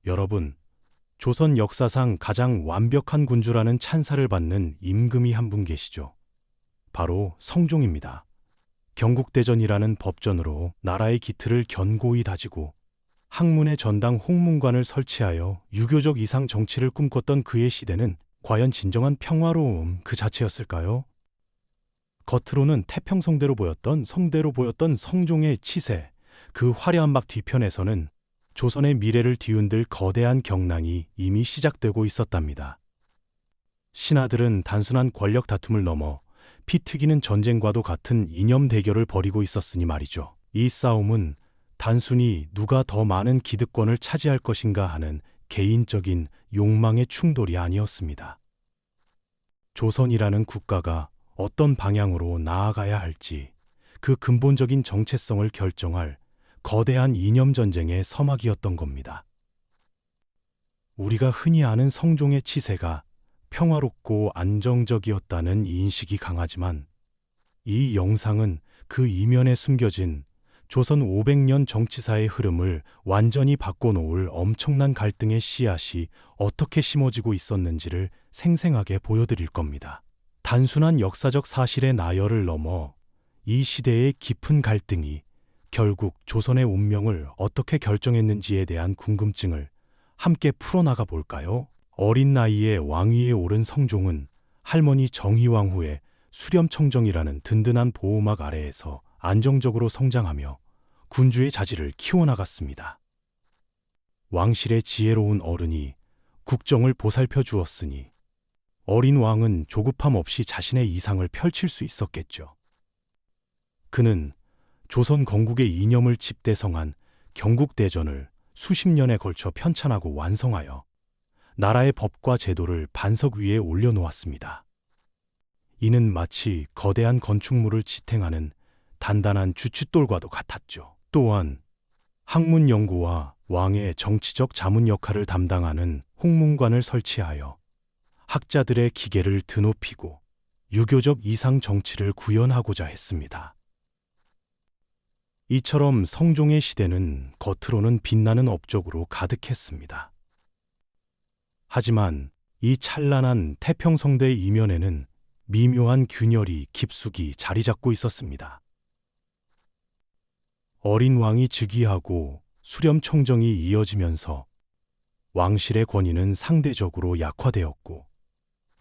여러분, 조선 역사상 가장 완벽한 군주라는 찬사를 받는 임금이 한 분 계시죠. 바로 성종입니다. 경국대전이라는 법전으로 나라의 기틀을 견고히 다지고 학문의 전당 홍문관을 설치하여 유교적 이상 정치를 꿈꿨던 그의 시대는 과연 진정한 평화로움 그 자체였을까요? 겉으로는 태평성대로 보였던 성종의 치세, 그 화려한 막 뒤편에서는 조선의 미래를 뒤흔들 거대한 경랑이 이미 시작되고 있었답니다. 신하들은 단순한 권력 다툼을 넘어 피 튀기는 전쟁과도 같은 이념 대결을 벌이고 있었으니 말이죠. 이 싸움은 단순히 누가 더 많은 기득권을 차지할 것인가 하는 개인적인 욕망의 충돌이 아니었습니다. 조선이라는 국가가 어떤 방향으로 나아가야 할지 그 근본적인 정체성을 결정할 거대한 이념 전쟁의 서막이었던 겁니다. 우리가 흔히 아는 성종의 치세가 평화롭고 안정적이었다는 인식이 강하지만 이 영상은 그 이면에 숨겨진 조선 500년 정치사의 흐름을 완전히 바꿔놓을 엄청난 갈등의 씨앗이 어떻게 심어지고 있었는지를 생생하게 보여드릴 겁니다. 단순한 역사적 사실의 나열을 넘어 이 시대의 깊은 갈등이 결국 조선의 운명을 어떻게 결정했는지에 대한 궁금증을 함께 풀어나가 볼까요? 어린 나이에 왕위에 오른 성종은 할머니 정희왕 후에 수렴청정이라는 든든한 보호막 아래에서 안정적으로 성장하며 군주의 자질을 키워나갔습니다. 왕실의 지혜로운 어른이 국정을 보살펴 주었으니 어린 왕은 조급함 없이 자신의 이상을 펼칠 수 있었겠죠. 그는 조선 건국의 이념을 집대성한 경국대전을 수십 년에 걸쳐 편찬하고 완성하여 나라의 법과 제도를 반석 위에 올려놓았습니다. 이는 마치 거대한 건축물을 지탱하는 단단한 주춧돌과도 같았죠. 또한 학문 연구와 왕의 정치적 자문 역할을 담당하는 홍문관을 설치하여 학자들의 기계를 드높이고 유교적 이상 정치를 구현하고자 했습니다. 이처럼 성종의 시대는 겉으로는 빛나는 업적으로 가득했습니다. 하지만 이 찬란한 태평성대 이면에는 미묘한 균열이 깊숙이 자리 잡고 있었습니다. 어린 왕이 즉위하고 수렴청정이 이어지면서 왕실의 권위는 상대적으로 약화되었고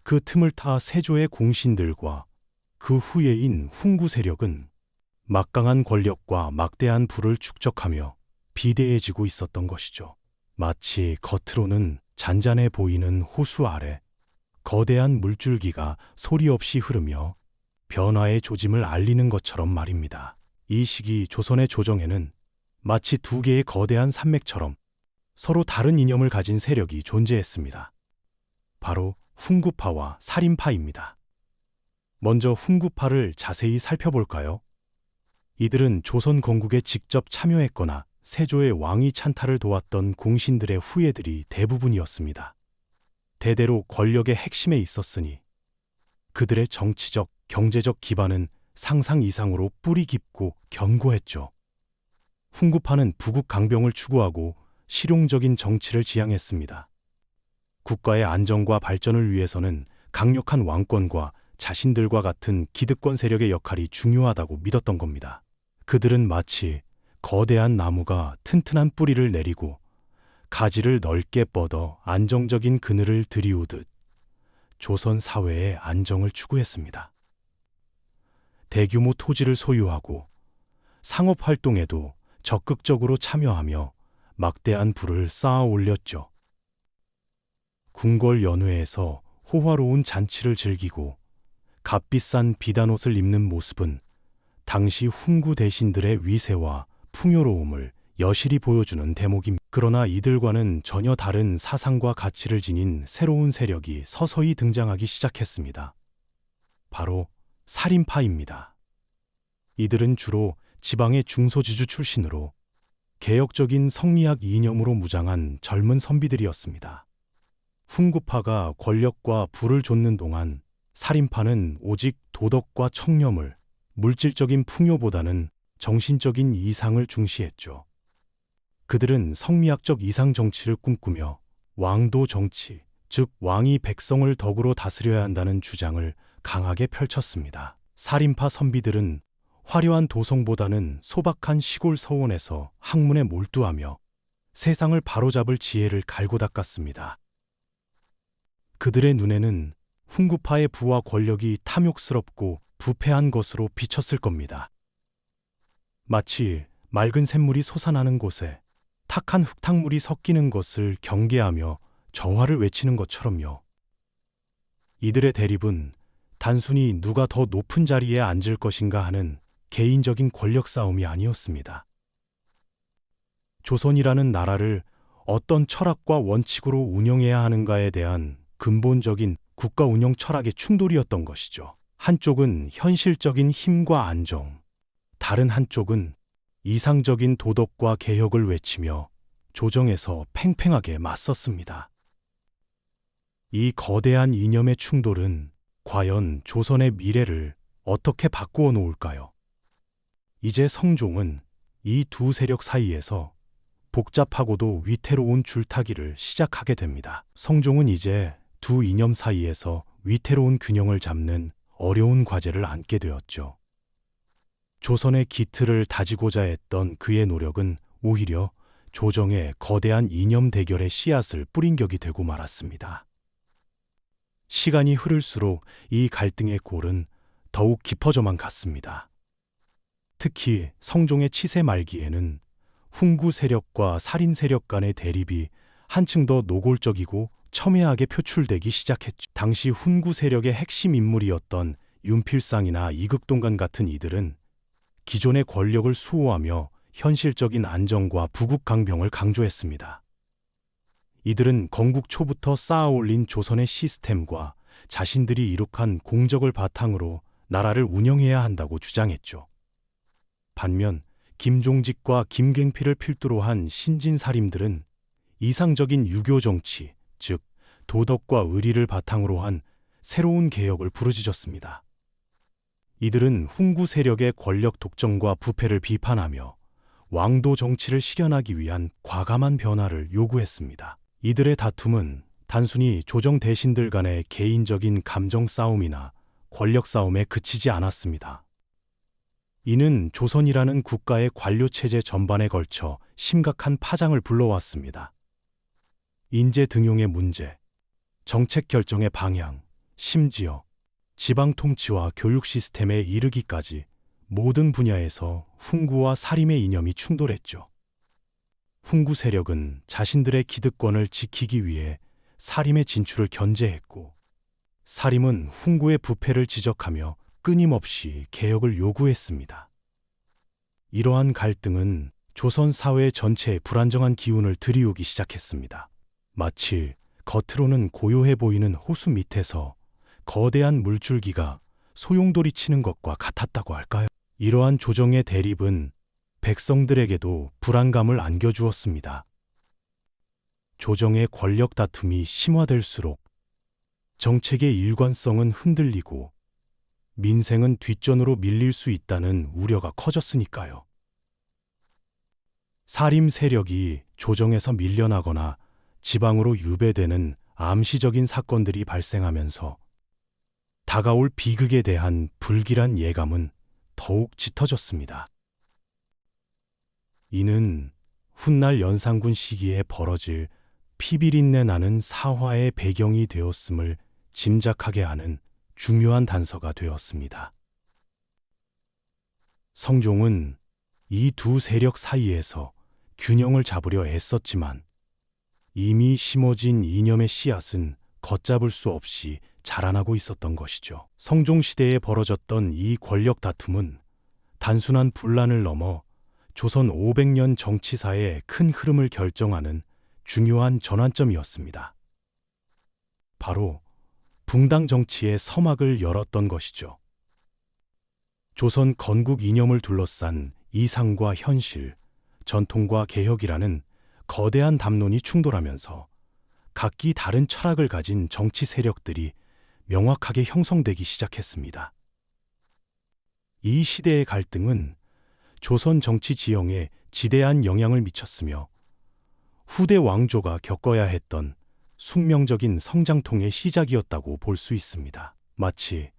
그 틈을 타 세조의 공신들과 그 후예인 훈구 세력은 막강한 권력과 막대한 부를 축적하며 비대해지고 있었던 것이죠. 마치 겉으로는 잔잔해 보이는 호수 아래 거대한 물줄기가 소리 없이 흐르며 변화의 조짐을 알리는 것처럼 말입니다. 이 시기 조선의 조정에는 마치 두 개의 거대한 산맥처럼 서로 다른 이념을 가진 세력이 존재했습니다. 바로 훈구파와 살인파입니다. 먼저 훈구파를 자세히 살펴볼까요? 이들은 조선 건국에 직접 참여했거나 세조의 왕위 찬탈을 도왔던 공신들의 후예들이 대부분이었습니다. 대대로 권력의 핵심에 있었으니 그들의 정치적, 경제적 기반은 상상 이상으로 뿌리 깊고 견고했죠. 훈구파는 부국 강병을 추구하고 실용적인 정치를 지향했습니다. 국가의 안정과 발전을 위해서는 강력한 왕권과 자신들과 같은 기득권 세력의 역할이 중요하다고 믿었던 겁니다. 그들은 마치 거대한 나무가 튼튼한 뿌리를 내리고 가지를 넓게 뻗어 안정적인 그늘을 들이우듯 조선 사회의 안정을 추구했습니다. 대규모 토지를 소유하고 상업 활동에도 적극적으로 참여하며 막대한 부를 쌓아 올렸죠. 궁궐 연회에서 호화로운 잔치를 즐기고 값비싼 비단옷을 입는 모습은 당시 훈구 대신들의 위세와 풍요로움을 여실히 보여주는 대목입니다. 그러나 이들과는 전혀 다른 사상과 가치를 지닌 새로운 세력이 서서히 등장하기 시작했습니다. 바로 살인파입니다. 이들은 주로 지방의 중소지주 출신으로 개혁적인 성리학 이념으로 무장한 젊은 선비들이었습니다. 훈구파가 권력과 부를 좇는 동안 살인파는 오직 도덕과 청렴을, 물질적인 풍요보다는 정신적인 이상을 중시했죠. 그들은 성리학적 이상 정치를 꿈꾸며 왕도 정치, 즉 왕이 백성을 덕으로 다스려야 한다는 주장을 강하게 펼쳤습니다. 살인파 선비들은 화려한 도성보다는 소박한 시골 서원에서 학문에 몰두하며 세상을 바로잡을 지혜를 갈고 닦았습니다. 그들의 눈에는 훈구파의 부와 권력이 탐욕스럽고 부패한 것으로 비쳤을 겁니다. 마치 맑은 샘물이 솟아나는 곳에 탁한 흙탕물이 섞이는 것을 경계하며 정화를 외치는 것처럼요. 이들의 대립은 단순히 누가 더 높은 자리에 앉을 것인가 하는 개인적인 권력 싸움이 아니었습니다. 조선이라는 나라를 어떤 철학과 원칙으로 운영해야 하는가에 대한 근본적인 국가 운영 철학의 충돌이었던 것이죠. 한쪽은 현실적인 힘과 안정, 다른 한쪽은 이상적인 도덕과 개혁을 외치며 조정에서 팽팽하게 맞섰습니다. 이 거대한 이념의 충돌은 과연 조선의 미래를 어떻게 바꾸어 놓을까요? 이제 성종은 이 두 세력 사이에서 복잡하고도 위태로운 줄타기를 시작하게 됩니다. 성종은 이제 두 이념 사이에서 위태로운 균형을 잡는 어려운 과제를 안게 되었죠. 조선의 기틀을 다지고자 했던 그의 노력은 오히려 조정의 거대한 이념 대결의 씨앗을 뿌린 격이 되고 말았습니다. 시간이 흐를수록 이 갈등의 골은 더욱 깊어져만 갔습니다. 특히 성종의 치세 말기에는 훈구 세력과 살인 세력 간의 대립이 한층 더 노골적이고 첨예하게 표출되기 시작했죠. 당시 훈구 세력의 핵심 인물이었던 윤필상이나 이극동관 같은 이들은 기존의 권력을 수호하며 현실적인 안정과 부국 강병을 강조했습니다. 이들은 건국 초부터 쌓아올린 조선의 시스템과 자신들이 이룩한 공적을 바탕으로 나라를 운영해야 한다고 주장했죠. 반면 김종직과 김갱필을 필두로 한 신진사림들은 이상적인 유교 정치, 즉 도덕과 의리를 바탕으로 한 새로운 개혁을 부르짖었습니다. 이들은 훈구 세력의 권력 독점과 부패를 비판하며 왕도 정치를 실현하기 위한 과감한 변화를 요구했습니다. 이들의 다툼은 단순히 조정 대신들 간의 개인적인 감정 싸움이나 권력 싸움에 그치지 않았습니다. 이는 조선이라는 국가의 관료 체제 전반에 걸쳐 심각한 파장을 불러왔습니다. 인재 등용의 문제, 정책 결정의 방향, 심지어 지방 통치와 교육 시스템에 이르기까지 모든 분야에서 훈구와 사림의 이념이 충돌했죠. 훈구 세력은 자신들의 기득권을 지키기 위해 사림의 진출을 견제했고, 사림은 훈구의 부패를 지적하며 끊임없이 개혁을 요구했습니다. 이러한 갈등은 조선 사회 전체에 불안정한 기운을 들이우기 시작했습니다. 마치 겉으로는 고요해 보이는 호수 밑에서 거대한 물줄기가 소용돌이 치는 것과 같았다고 할까요? 이러한 조정의 대립은 백성들에게도 불안감을 안겨주었습니다. 조정의 권력 다툼이 심화될수록 정책의 일관성은 흔들리고 민생은 뒷전으로 밀릴 수 있다는 우려가 커졌으니까요. 사림 세력이 조정에서 밀려나거나 지방으로 유배되는 암시적인 사건들이 발생하면서 다가올 비극에 대한 불길한 예감은 더욱 짙어졌습니다. 이는 훗날 연산군 시기에 벌어질 피비린내 나는 사화의 배경이 되었음을 짐작하게 하는 중요한 단서가 되었습니다. 성종은 이 두 세력 사이에서 균형을 잡으려 애썼지만 이미 심어진 이념의 씨앗은 걷잡을 수 없이 자라나고 있었던 것이죠. 성종 시대에 벌어졌던 이 권력 다툼은 단순한 분란을 넘어 조선 500년 정치사의 큰 흐름을 결정하는 중요한 전환점이었습니다. 바로 붕당 정치의 서막을 열었던 것이죠. 조선 건국 이념을 둘러싼 이상과 현실, 전통과 개혁이라는 거대한 담론이 충돌하면서 각기 다른 철학을 가진 정치 세력들이 명확하게 형성되기 시작했습니다. 이 시대의 갈등은 조선 정치 지형에 지대한 영향을 미쳤으며 후대 왕조가 겪어야 했던 숙명적인 성장통의 시작이었다고 볼 수 있습니다. 마치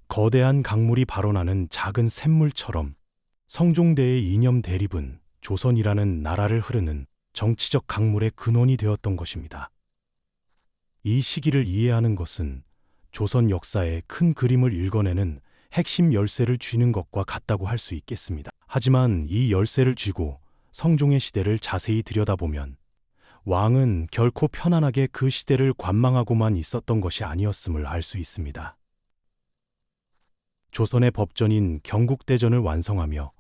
거대한 강물이 발원하는 작은 샘물처럼 성종대의 이념 대립은 조선이라는 나라를 흐르는 정치적 강물의 근원이 되었던 것입니다. 이 시기를 이해하는 것은 조선 역사의 큰 그림을 읽어내는 핵심 열쇠를 쥐는 것과 같다고 할 수 있겠습니다. 하지만 이 열쇠를 쥐고 성종의 시대를 자세히 들여다보면 왕은 결코 편안하게 그 시대를 관망하고만 있었던 것이 아니었음을 알 수 있습니다. 조선의 법전인 경국대전을 완성하며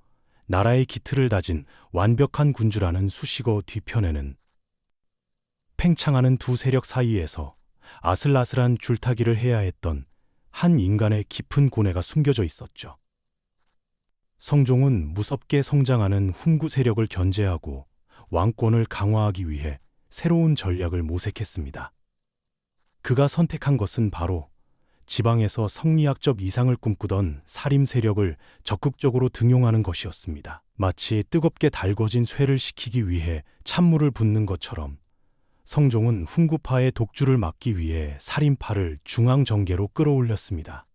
나라의 기틀을 다진 완벽한 군주라는 수식어 뒤편에는 팽창하는 두 세력 사이에서 아슬아슬한 줄타기를 해야 했던 한 인간의 깊은 고뇌가 숨겨져 있었죠. 성종은 무섭게 성장하는 훈구 세력을 견제하고 왕권을 강화하기 위해 새로운 전략을 모색했습니다. 그가 선택한 것은 바로 지방에서 성리학적 이상을 꿈꾸던 사림 세력을 적극적으로 등용하는 것이었습니다. 마치 뜨겁게 달궈진 쇠를 식히기 위해 찬물을 붓는 것처럼 성종은 훈구파의 독주를 막기 위해 살인파를 중앙정계로 끌어올렸습니다.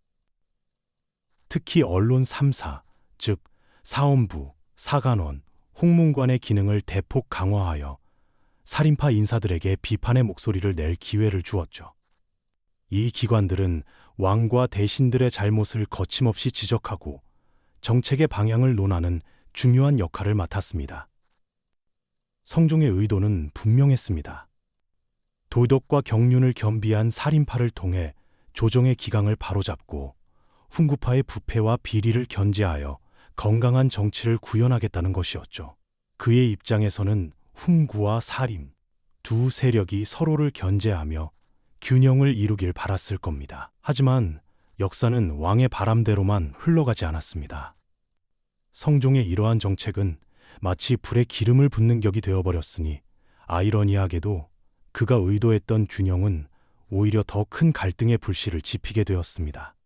특히 언론 3사, 즉 사헌부, 사간원, 홍문관의 기능을 대폭 강화하여 살인파 인사들에게 비판의 목소리를 낼 기회를 주었죠. 이 기관들은 왕과 대신들의 잘못을 거침없이 지적하고 정책의 방향을 논하는 중요한 역할을 맡았습니다. 성종의 의도는 분명했습니다. 도덕과 경륜을 겸비한 살인파를 통해 조정의 기강을 바로잡고 훈구파의 부패와 비리를 견제하여 건강한 정치를 구현하겠다는 것이었죠. 그의 입장에서는 훈구와 사림, 두 세력이 서로를 견제하며 균형을 이루길 바랐을 겁니다. 하지만 역사는 왕의 바람대로만 흘러가지 않았습니다. 성종의 이러한 정책은 마치 불에 기름을 붓는 격이 되어버렸으니 아이러니하게도 그가 의도했던 균형은 오히려 더 큰 갈등의 불씨를 지피게 되었습니다.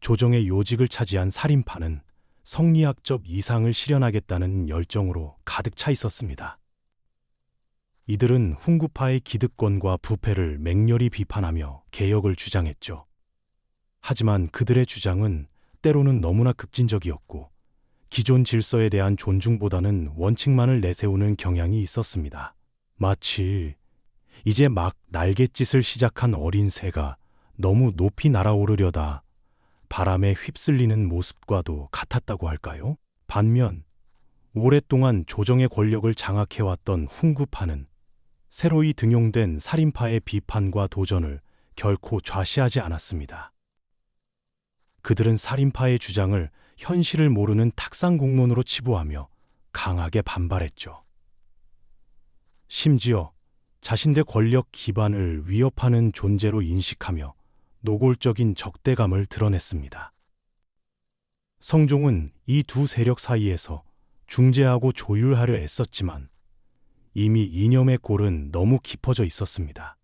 조정의 요직을 차지한 살인파는 성리학적 이상을 실현하겠다는 열정으로 가득 차 있었습니다. 이들은 훈구파의 기득권과 부패를 맹렬히 비판하며 개혁을 주장했죠. 하지만 그들의 주장은 때로는 너무나 급진적이었고 기존 질서에 대한 존중보다는 원칙만을 내세우는 경향이 있었습니다. 마치 이제 막 날갯짓을 시작한 어린 새가 너무 높이 날아오르려다 바람에 휩쓸리는 모습과도 같았다고 할까요? 반면 오랫동안 조정의 권력을 장악해왔던 훈구파는 새로이 등용된 살인파의 비판과 도전을 결코 좌시하지 않았습니다. 그들은 살인파의 주장을 현실을 모르는 탁상공론으로 치부하며 강하게 반발했죠. 심지어 자신의 권력 기반을 위협하는 존재로 인식하며 노골적인 적대감을 드러냈습니다. 성종은 이 두 세력 사이에서 중재하고 조율하려 애썼지만 이미 이념의 골은 너무 깊어져 있었습니다.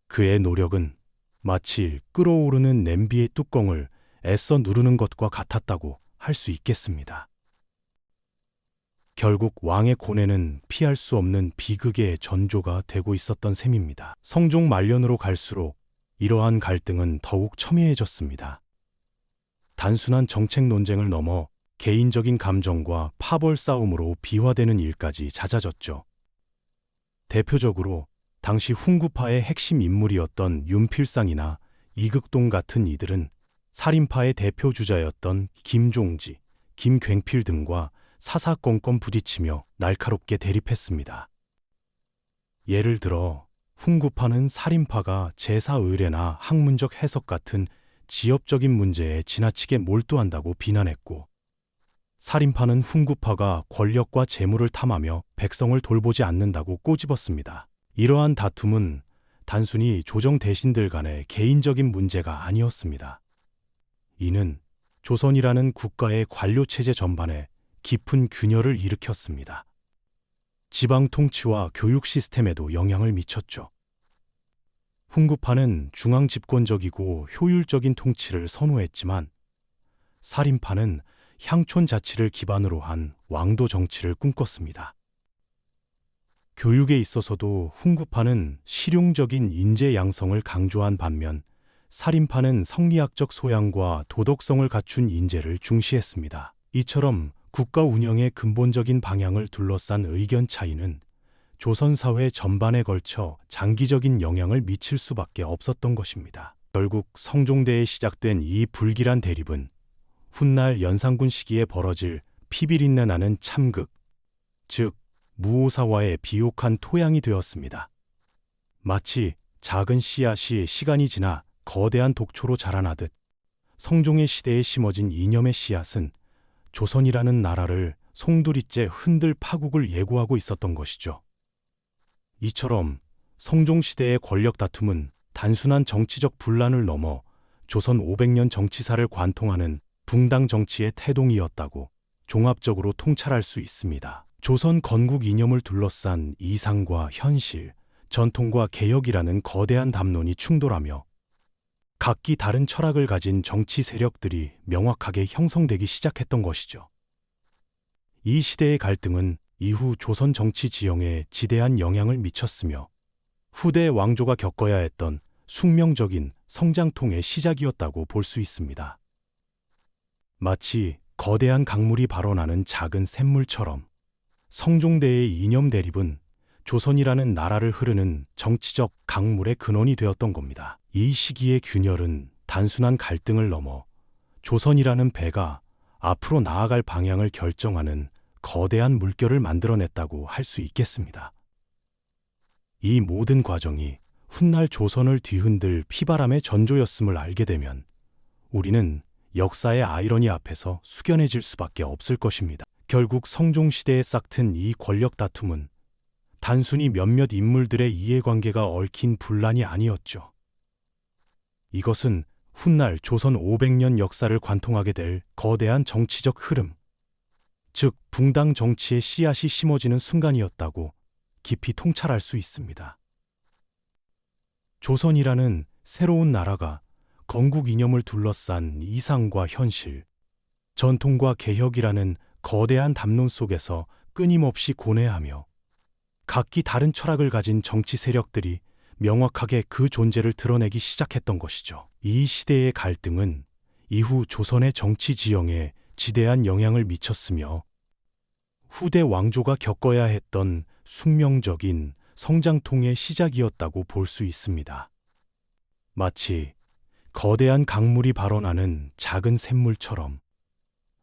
그의 노력은 마치 끓어오르는 냄비의 뚜껑을 애써 누르는 것과 같았다고 할 수 있겠습니다. 결국 왕의 고뇌는 피할 수 없는 비극의 전조가 되고 있었던 셈입니다. 성종 말년으로 갈수록 이러한 갈등은 더욱 첨예해졌습니다. 단순한 정책 논쟁을 넘어 개인적인 감정과 파벌 싸움으로 비화되는 일까지 잦아졌죠. 대표적으로 당시 훈구파의 핵심 인물이었던 윤필상이나 이극동 같은 이들은 살인파의 대표 주자였던 김종지, 김굉필 등과 사사건건 부딪히며 날카롭게 대립했습니다. 예를 들어 훈구파는 살인파가 제사 의례나 학문적 해석 같은 지엽적인 문제에 지나치게 몰두한다고 비난했고, 살인파는 훈구파가 권력과 재물을 탐하며 백성을 돌보지 않는다고 꼬집었습니다. 이러한 다툼은 단순히 조정 대신들 간의 개인적인 문제가 아니었습니다. 이는 조선이라는 국가의 관료체제 전반에 깊은 균열을 일으켰습니다. 지방 통치와 교육 시스템에도 영향을 미쳤죠. 훈구파는 중앙 집권적이고 효율적인 통치를 선호했지만 살인파는 향촌 자치를 기반으로 한 왕도 정치를 꿈꿨습니다. 교육에 있어서도 훈구파는 실용적인 인재 양성을 강조한 반면 살인파는 성리학적 소양과 도덕성을 갖춘 인재를 중시했습니다. 이처럼 국가 운영의 근본적인 방향을 둘러싼 의견 차이는 조선 사회 전반에 걸쳐 장기적인 영향을 미칠 수밖에 없었던 것입니다. 결국 성종대에 시작된 이 불길한 대립은 훗날 연산군 시기에 벌어질 피비린내 나는 참극, 즉 무오사와의 비옥한 토양이 되었습니다. 마치 작은 씨앗이 시간이 지나 거대한 독초로 자라나듯 성종의 시대에 심어진 이념의 씨앗은 조선이라는 나라를 송두리째 흔들 파국을 예고하고 있었던 것이죠. 이처럼 성종시대의 권력 다툼은 단순한 정치적 분란을 넘어 조선 500년 정치사를 관통하는 붕당 정치의 태동이었다고 종합적으로 통찰할 수 있습니다. 조선 건국 이념을 둘러싼 이상과 현실, 전통과 개혁이라는 거대한 담론이 충돌하며 각기 다른 철학을 가진 정치 세력들이 명확하게 형성되기 시작했던 것이죠. 이 시대의 갈등은 이후 조선 정치 지형에 지대한 영향을 미쳤으며 후대 왕조가 겪어야 했던 숙명적인 성장통의 시작이었다고 볼 수 있습니다. 마치 거대한 강물이 발원하는 작은 샘물처럼 성종대의 이념 대립은 조선이라는 나라를 흐르는 정치적 강물의 근원이 되었던 겁니다. 이 시기의 균열은 단순한 갈등을 넘어 조선이라는 배가 앞으로 나아갈 방향을 결정하는 거대한 물결을 만들어냈다고 할 수 있겠습니다. 이 모든 과정이 훗날 조선을 뒤흔들 피바람의 전조였음을 알게 되면 우리는 역사의 아이러니 앞에서 숙연해질 수밖에 없을 것입니다. 결국 성종시대에 싹튼 이 권력 다툼은 단순히 몇몇 인물들의 이해관계가 얽힌 분란이 아니었죠. 이것은 훗날 조선 500년 역사를 관통하게 될 거대한 정치적 흐름, 즉 붕당 정치의 씨앗이 심어지는 순간이었다고 깊이 통찰할 수 있습니다. 조선이라는 새로운 나라가 건국 이념을 둘러싼 이상과 현실, 전통과 개혁이라는 거대한 담론 속에서 끊임없이 고뇌하며 각기 다른 철학을 가진 정치 세력들이 명확하게 그 존재를 드러내기 시작했던 것이죠. 이 시대의 갈등은 이후 조선의 정치 지형에 지대한 영향을 미쳤으며 후대 왕조가 겪어야 했던 숙명적인 성장통의 시작이었다고 볼 수 있습니다. 마치 거대한 강물이 발원하는 작은 샘물처럼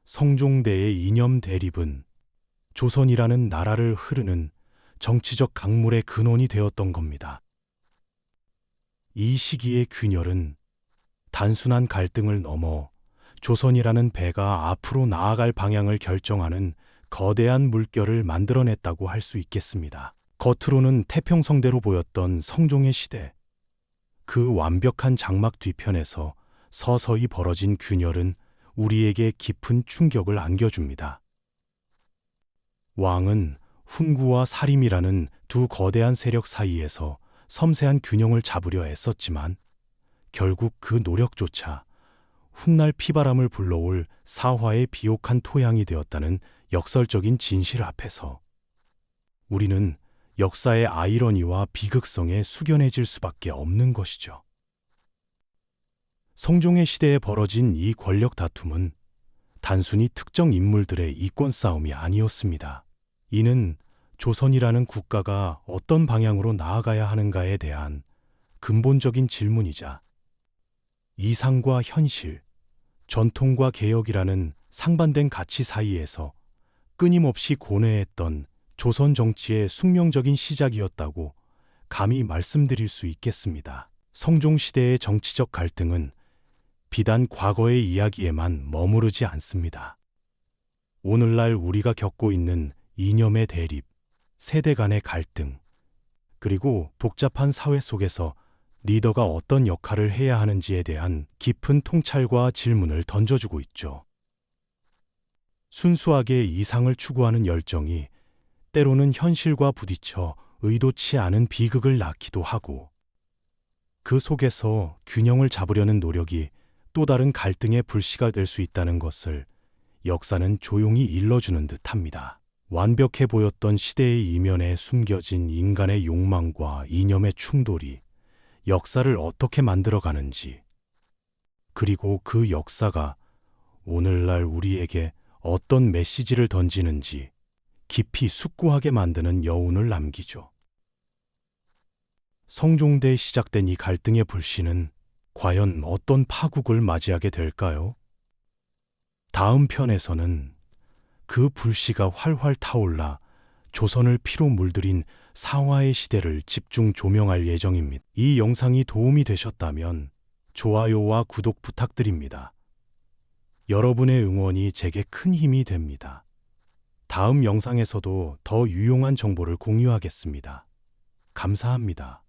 성종대의 이념 대립은 조선이라는 나라를 흐르는 정치적 강물의 근원이 되었던 겁니다. 이 시기의 균열은 단순한 갈등을 넘어 조선이라는 배가 앞으로 나아갈 방향을 결정하는 거대한 물결을 만들어냈다고 할 수 있겠습니다. 겉으로는 태평성대로 보였던 성종의 시대, 그 완벽한 장막 뒤편에서 서서히 벌어진 균열은 우리에게 깊은 충격을 안겨줍니다. 왕은 훈구와 사림이라는 두 거대한 세력 사이에서 섬세한 균형을 잡으려 애썼지만 결국 그 노력조차 훗날 피바람을 불러올 사화의 비옥한 토양이 되었다는 역설적인 진실 앞에서 우리는 역사의 아이러니와 비극성에 숙연해질 수밖에 없는 것이죠. 성종의 시대에 벌어진 이 권력 다툼은 단순히 특정 인물들의 이권 싸움이 아니었습니다. 이는 조선이라는 국가가 어떤 방향으로 나아가야 하는가에 대한 근본적인 질문이자 이상과 현실, 전통과 개혁이라는 상반된 가치 사이에서 끊임없이 고뇌했던 조선 정치의 숙명적인 시작이었다고 감히 말씀드릴 수 있겠습니다. 성종 시대의 정치적 갈등은 비단 과거의 이야기에만 머무르지 않습니다. 오늘날 우리가 겪고 있는 이념의 대립, 세대 간의 갈등, 그리고 복잡한 사회 속에서 리더가 어떤 역할을 해야 하는지에 대한 깊은 통찰과 질문을 던져주고 있죠. 순수하게 이상을 추구하는 열정이 때로는 현실과 부딪혀 의도치 않은 비극을 낳기도 하고 그 속에서 균형을 잡으려는 노력이 또 다른 갈등의 불씨가 될 수 있다는 것을 역사는 조용히 일러주는 듯합니다. 완벽해 보였던 시대의 이면에 숨겨진 인간의 욕망과 이념의 충돌이 역사를 어떻게 만들어가는지, 그리고 그 역사가 오늘날 우리에게 어떤 메시지를 던지는지 깊이 숙고하게 만드는 여운을 남기죠. 성종대에 시작된 이 갈등의 불씨는 과연 어떤 파국을 맞이하게 될까요? 다음 편에서는 그 불씨가 활활 타올라 조선을 피로 물들인 상화의 시대를 집중 조명할 예정입니다. 이 영상이 도움이 되셨다면 좋아요와 구독 부탁드립니다. 여러분의 응원이 제게 큰 힘이 됩니다. 다음 영상에서도 더 유용한 정보를 공유하겠습니다. 감사합니다.